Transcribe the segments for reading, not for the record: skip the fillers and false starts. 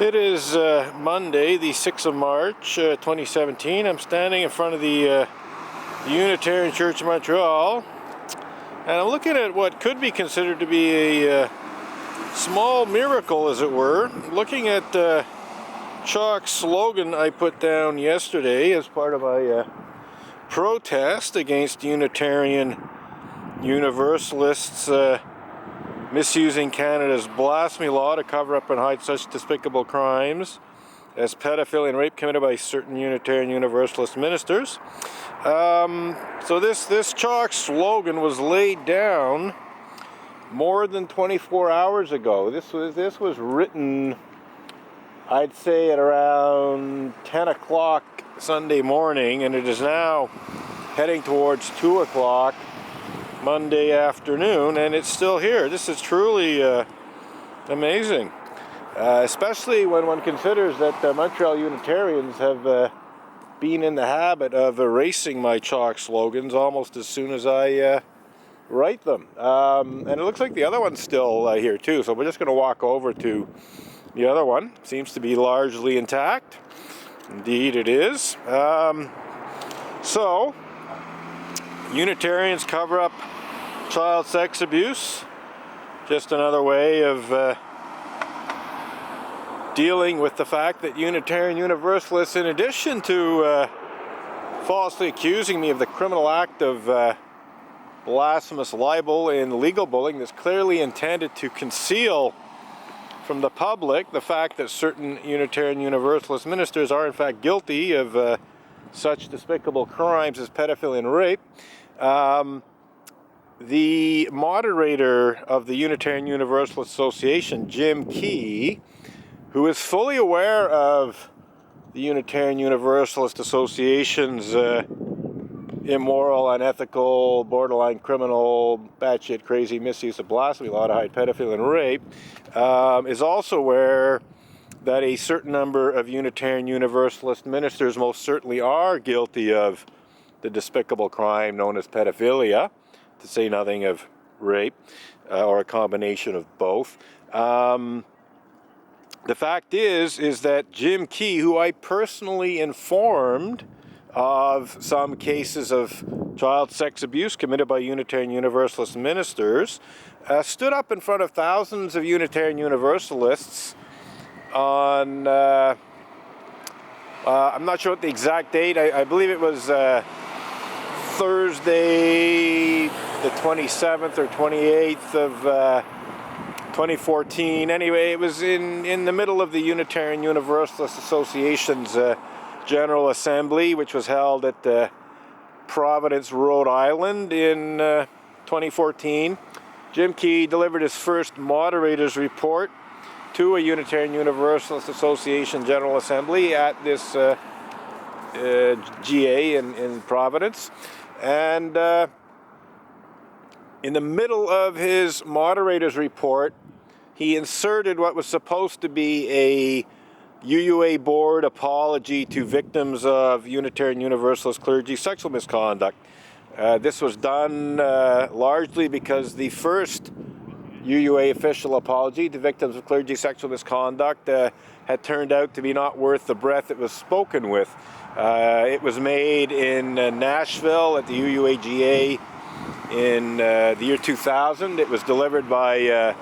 It is Monday, the 6th of March, 2017. I'm standing in front of the Unitarian Church of Montreal, and I'm looking at what could be considered to be a small miracle, as it were. Looking at chalk slogan I put down yesterday as part of my protest against Unitarian Universalists misusing Canada's blasphemy law to cover up and hide such despicable crimes as pedophilia and rape committed by certain Unitarian Universalist ministers. So this chalk slogan was laid down more than 24 hours ago. This was written, I'd say, at around 10 o'clock Sunday morning, and it is now heading towards 2 o'clock Monday afternoon, and it's still here. This is truly amazing, especially when one considers that Montreal Unitarians have been in the habit of erasing my chalk slogans almost as soon as I write them. And it looks like the other one's still here too, so we're just going to walk over to the other one. Seems to be largely intact. Indeed it is. So Unitarians cover up child sex abuse. Just another way of dealing with the fact that Unitarian Universalists, in addition to falsely accusing me of the criminal act of blasphemous libel and legal bullying, that's clearly intended to conceal from the public the fact that certain Unitarian Universalist ministers are in fact guilty of such despicable crimes as pedophilia and rape. The moderator of the Unitarian Universalist Association, Jim Key, who is fully aware of the Unitarian Universalist Association's immoral, unethical, borderline criminal, batshit crazy misuse of blasphemy law to hide pedophilia and rape, is also aware that a certain number of Unitarian Universalist ministers most certainly are guilty of the despicable crime known as pedophilia, to say nothing of rape, or a combination of both. The fact is that Jim Key, who I personally informed of some cases of child sex abuse committed by Unitarian Universalist ministers, stood up in front of thousands of Unitarian Universalists on, I'm not sure what the exact date, I believe it was Thursday the 27th or 28th of 2014. Anyway, it was in the middle of the Unitarian Universalist Association's General Assembly, which was held at Providence, Rhode Island in 2014. Jim Key delivered his first moderator's report to a Unitarian Universalist Association General Assembly at this GA in Providence. And in the middle of his moderator's report, he inserted what was supposed to be a UUA board apology to victims of Unitarian Universalist clergy sexual misconduct. This was done largely because the first UUA official apology to victims of clergy sexual misconduct had turned out to be not worth the breath it was spoken with. It was made in Nashville at the UUAGA in the year 2000. It was delivered by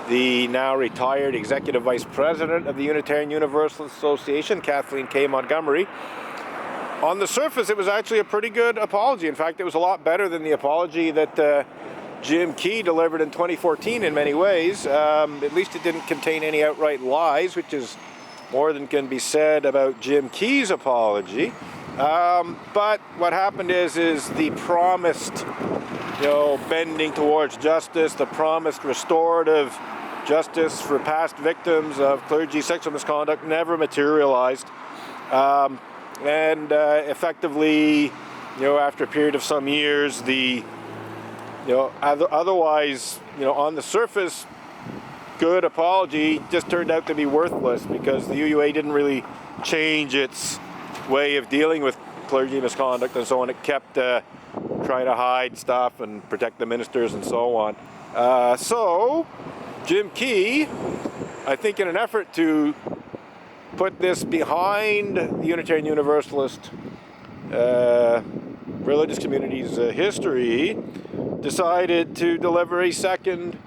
the now retired Executive Vice President of the Unitarian Universalist Association, Kathleen K. Montgomery. On the surface, it was actually a pretty good apology. In fact, it was a lot better than the apology that Jim Key delivered in 2014 in many ways. At least it didn't contain any outright lies, which is more than can be said about Jim Key's apology. But what happened is the promised, bending towards justice, the promised restorative justice for past victims of clergy sexual misconduct never materialized. And effectively, after a period of some years, the otherwise, on the surface, good apology just turned out to be worthless because the UUA didn't really change its way of dealing with clergy misconduct and so on. It kept trying to hide stuff and protect the ministers and so on. So Jim Key, I think in an effort to put this behind the Unitarian Universalist religious community's history, decided to deliver a second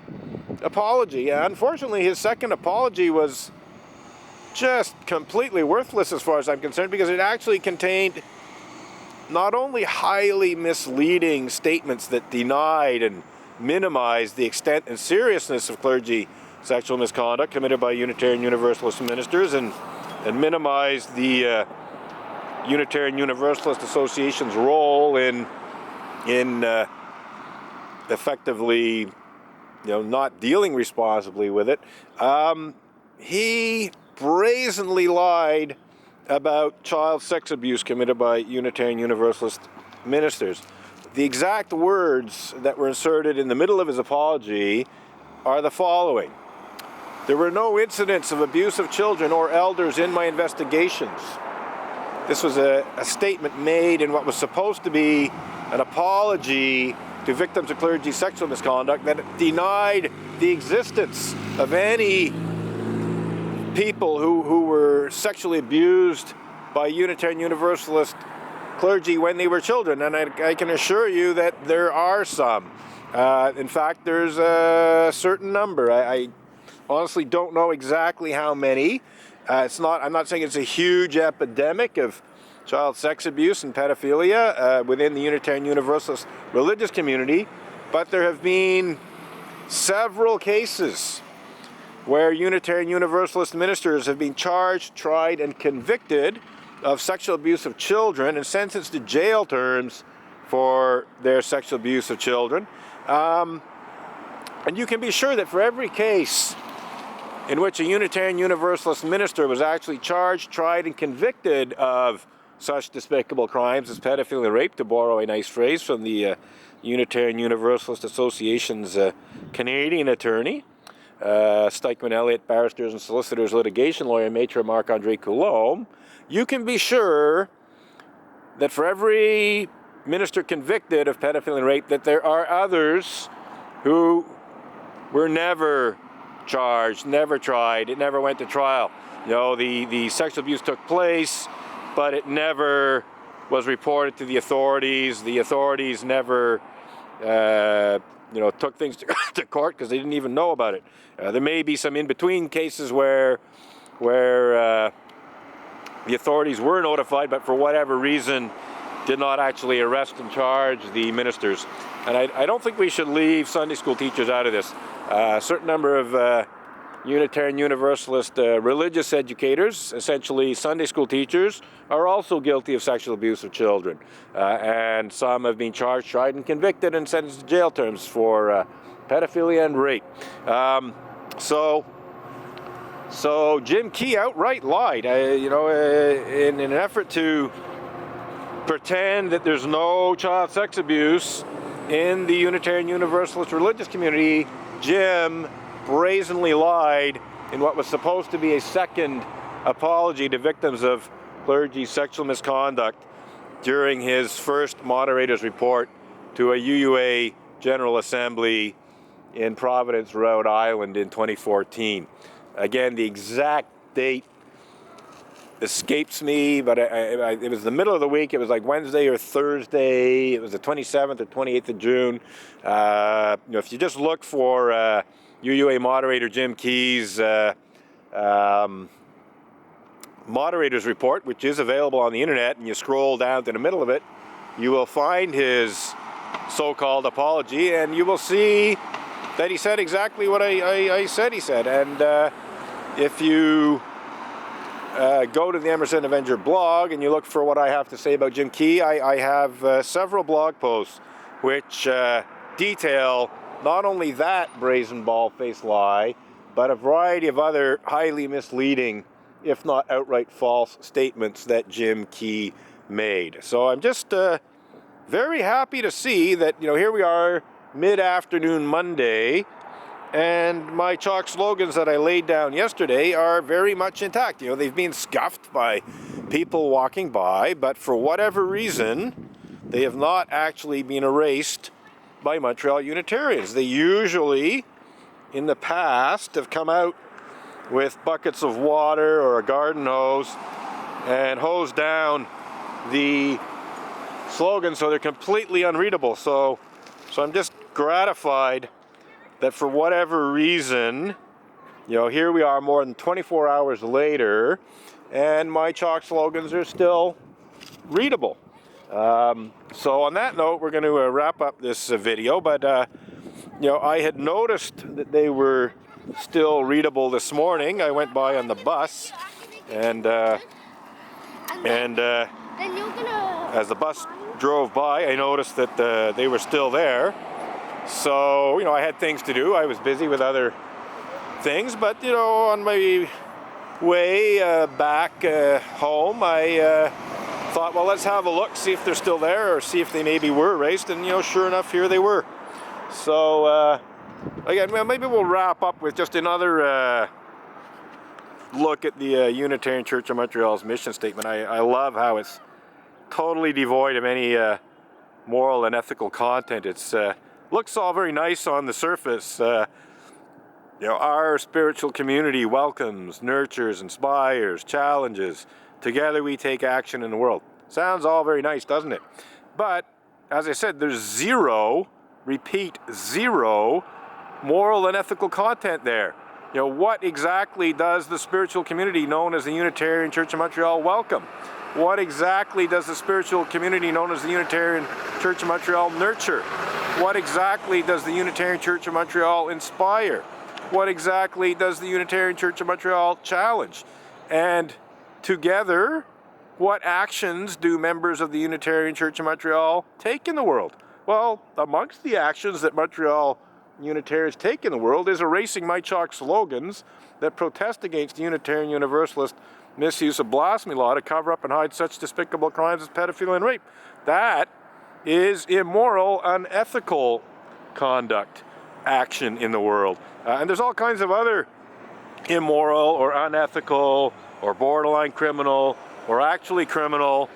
apology. Unfortunately, his second apology was just completely worthless as far as I'm concerned, because it actually contained not only highly misleading statements that denied and minimized the extent and seriousness of clergy sexual misconduct committed by Unitarian Universalist ministers, and minimized the Unitarian Universalist Association's role in effectively, not dealing responsibly with it. He brazenly lied about child sex abuse committed by Unitarian Universalist ministers. The exact words that were inserted in the middle of his apology are the following: "There were no incidents of abuse of children or elders in my investigations." This was a statement made in what was supposed to be an apology to victims of clergy sexual misconduct that denied the existence of any people who were sexually abused by Unitarian Universalist clergy when they were children. And I can assure you that there are some. In fact, there's a certain number. I honestly don't know exactly how many. I'm not saying it's a huge epidemic of child sex abuse and pedophilia within the Unitarian Universalist religious community, but there have been several cases where Unitarian Universalist ministers have been charged, tried, and convicted of sexual abuse of children and sentenced to jail terms for their sexual abuse of children. And you can be sure that for every case in which a Unitarian Universalist minister was actually charged, tried, and convicted of such despicable crimes as pedophilia and rape, to borrow a nice phrase from the Unitarian Universalist Association's Canadian attorney, Stikeman Elliott Barristers and Solicitors Litigation Lawyer, Maitre Marc-André Coulombe, you can be sure that for every minister convicted of pedophilia and rape, that there are others who were never charged, never tried, it never went to trial. The sexual abuse took place, but it never was reported to the authorities. The authorities never took things to court because they didn't even know about it. There may be some in-between cases where the authorities were notified, but for whatever reason did not actually arrest and charge the ministers. And I don't think we should leave Sunday school teachers out of this. A certain number of Unitarian Universalist religious educators, essentially Sunday school teachers, are also guilty of sexual abuse of children. And some have been charged, tried, and convicted and sentenced to jail terms for pedophilia and rape. So Jim Key outright lied, in an effort to pretend that there's no child sex abuse in the Unitarian Universalist religious community. Jim brazenly lied in what was supposed to be a second apology to victims of clergy sexual misconduct during his first moderator's report to a UUA General Assembly in Providence, Rhode Island in 2014. Again, the exact date escapes me, but it was the middle of the week. It was like Wednesday or Thursday. It was the 27th or 28th of June. If you just look for UUA moderator Jim Key's moderator's report, which is available on the internet, and you scroll down to the middle of it, you will find his so-called apology, and you will see that he said exactly what I said he said. And if you go to the Emerson Avenger blog and you look for what I have to say about Jim Key, I have several blog posts which detail not only that brazen bald-faced lie, but a variety of other highly misleading, if not outright false, statements that Jim Key made. So I'm just very happy to see that, here we are, mid-afternoon Monday, and my chalk slogans that I laid down yesterday are very much intact. They've been scuffed by people walking by, but for whatever reason, they have not actually been erased by Montreal Unitarians. They usually, in the past, have come out with buckets of water or a garden hose and hose down the slogans so they're completely unreadable. So I'm just gratified that for whatever reason, here we are more than 24 hours later, and my chalk slogans are still readable. So on that note, we're going to wrap up this video, but I had noticed that they were still readable this morning. I went by on the bus, and as the bus drove by, I noticed that they were still there. So, I had things to do. I was busy with other things, but, on my way back home, I thought, well, let's have a look, see if they're still there, or see if they maybe were erased, and, sure enough, here they were. So, again, well, maybe we'll wrap up with just another look at the Unitarian Church of Montreal's mission statement. I love how it's totally devoid of any moral and ethical content. It's looks all very nice on the surface. Our spiritual community welcomes, nurtures, inspires, challenges. Together we take action in the world. Sounds all very nice, doesn't it? But, as I said, there's zero, repeat, zero moral and ethical content there. What exactly does the spiritual community known as the Unitarian Church of Montreal welcome? What exactly does the spiritual community known as the Unitarian Church of Montreal nurture? What exactly does the Unitarian Church of Montreal inspire? What exactly does the Unitarian Church of Montreal challenge? And together, what actions do members of the Unitarian Church of Montreal take in the world? Well, amongst the actions that Montreal Unitarians take in the world is erasing my chalk slogans that protest against the Unitarian Universalist misuse of blasphemy law to cover up and hide such despicable crimes as pedophilia and rape. That is immoral, unethical conduct, action in the world. And there's all kinds of other immoral or unethical or borderline criminal or actually criminal,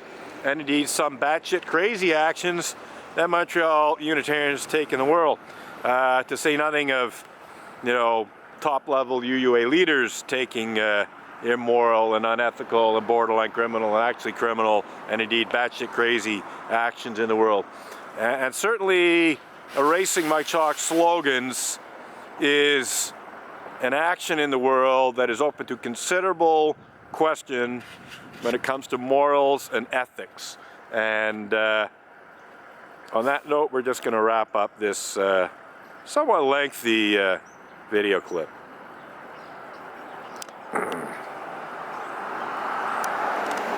and indeed some batshit crazy actions that Montreal Unitarians take in the world. To say nothing of, top-level UUA leaders taking immoral and unethical and borderline criminal and actually criminal and indeed batshit crazy actions in the world. And certainly erasing my chalk slogans is an action in the world that is open to considerable question when it comes to morals and ethics. And on that note, we're just going to wrap up this somewhat lengthy video clip.